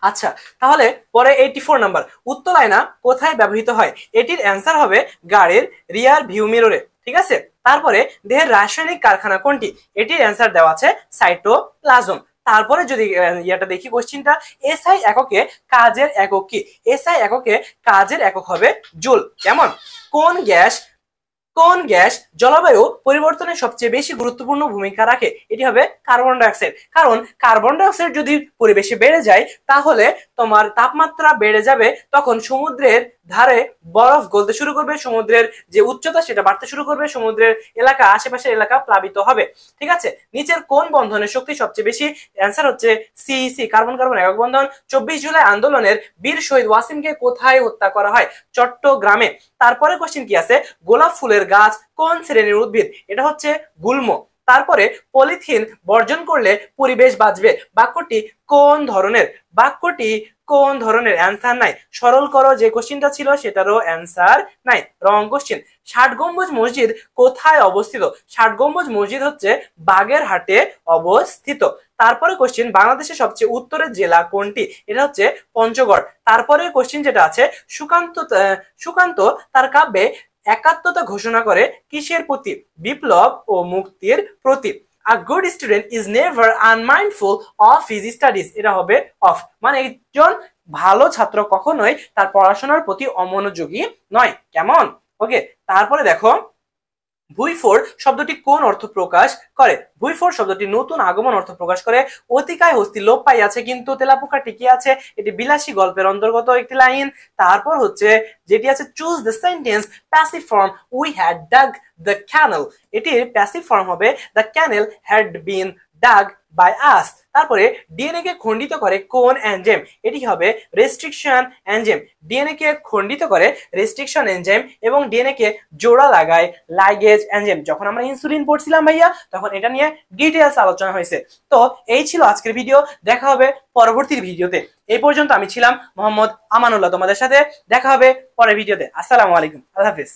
আচ্ছা, তাহলে পরে 84 নাম্বার, উত্তর আয়না কোথায় ব্যবহৃত হয়? এটির অ্যান্সার হবে গাড়ির রিয়ার ভিউ মিররে। ঠিক আছে, তারপরে দেহের রাসায়নিক কারখানা কোনটি? এটির অ্যান্সার দেওয়া আছে সাইটোপ্লাজম। তারপরে যদি ইয়াটা দেখি কোশ্চিনটা, এসআই এককে কাজের একক কি? এসআই এককে কাজের একক হবে জুল। কেমন? কোন গ্যাস জলবায়ু পরিবর্তনে সবচেয়ে বেশি গুরুত্বপূর্ণ ভূমিকা রাখে? এটি হবে কার্বন ডাইঅক্সাইড। কারণ কার্বন ডাইঅক্সাইড যদি পরিবেশে বেড়ে যায় তাহলে তোমার তাপমাত্রা বেড়ে যাবে, তখন সমুদ্রের ধারে বরফ গলতে শুরু করবে, সমুদ্রের যে উচ্চতা সেটা বাড়তে শুরু করবে, সমুদ্রের এলাকা আশেপাশের এলাকা প্লাবিত হবে। ঠিক আছে, নিচের কোন বন্ধনের শক্তি সবচেয়ে বেশি? অ্যান্সার হচ্ছে সিইসি, কার্বন কার্বন একক বন্ধন। 24 জুলাই আন্দোলনের বীর শহীদ ওয়াসিমকে কোথায় হত্যা করা হয়? চট্টগ্রামে। তারপরে কোশ্চেন কি আছে, গোলাপ ফুলের গাছ কোন শ্রেণীর উদ্ভিদ? এটা হচ্ছে গুল্ম। তারপরে পলিথিন বর্জন করলে পরিবেশ বাঁচবে, বাক্যটি কোন ধরনের? বাক্যটি কোন ধরনের? অ্যান্সার নাই। সরল করো, যে কোশ্চেনটা ছিল সেটারও অ্যান্সার নাই, রং কোশ্চেন। 60 গম্বুজ মসজিদ কোথায় অবস্থিত? 60 গম্বুজ মসজিদ হচ্ছে বাগেরহাটে অবস্থিত। তারপরে কোশ্চেন, বাংলাদেশের সবচেয়ে উত্তরের জেলা কোনটি? এটা হচ্ছে পঞ্চগড়। তারপরে কোশ্চেন যেটা আছে, সুকান্ত তার কাব্যে একাত্মতা ঘোষণা করে কিসের প্রতি? বিপ্লব ও মুক্তির প্রতি। A good student is never unmindful of his studies, এটা হবে অফ, মানে একজন ভালো ছাত্র কখনোই তার পড়াশোনার প্রতি অমনোযোগী নয়। কেমন? ওকে, তারপরে দেখো, ভুইফোর শব্দটি কোন অর্থ প্রকাশ করে? ভুইফোর শব্দটি নতুন আগমন অর্থ প্রকাশ করে। অতিকায় হস্তি লোপ পাইয়াছে কিন্তু তেলাপোকা টিকিয়ে আছে, এটি বিলাসী গল্পের অন্তর্গত একটি লাইন। তারপর হচ্ছে যেটি আছে, choose the sentence passive form we had dug the canal, এটির প্যাসিভ ফর্ম হবে the canal had been dug by us. তারপরে ডিএনএ কে খণ্ডিত করে কোন এনজাইম? এটি হবে রেস্ট্রিকশন এনজাইম। ডিএনএ কে খণ্ডিত করে রেস্ট্রিকশন এনজাইম এবং ডিএনএ কে জোড়া লাগায় লাইগেজ এনজাইম। যখন আমরা ইনসুলিন পড়ছিলাম ভাইয়া তখন এটা নিয়ে ডিটেইলস আলোচনা হয়েছে। তো এই ছিল আজকের ভিডিও, দেখা হবে পরবর্তী ভিডিওতে। এই পর্যন্ত আমি ছিলাম মোহাম্মদ আমানুল্লাহ তোমাদের সাথে, দেখা হবে পরের ভিডিওতে। আসসালামু আলাইকুম, আল্লাহ হাফেজ।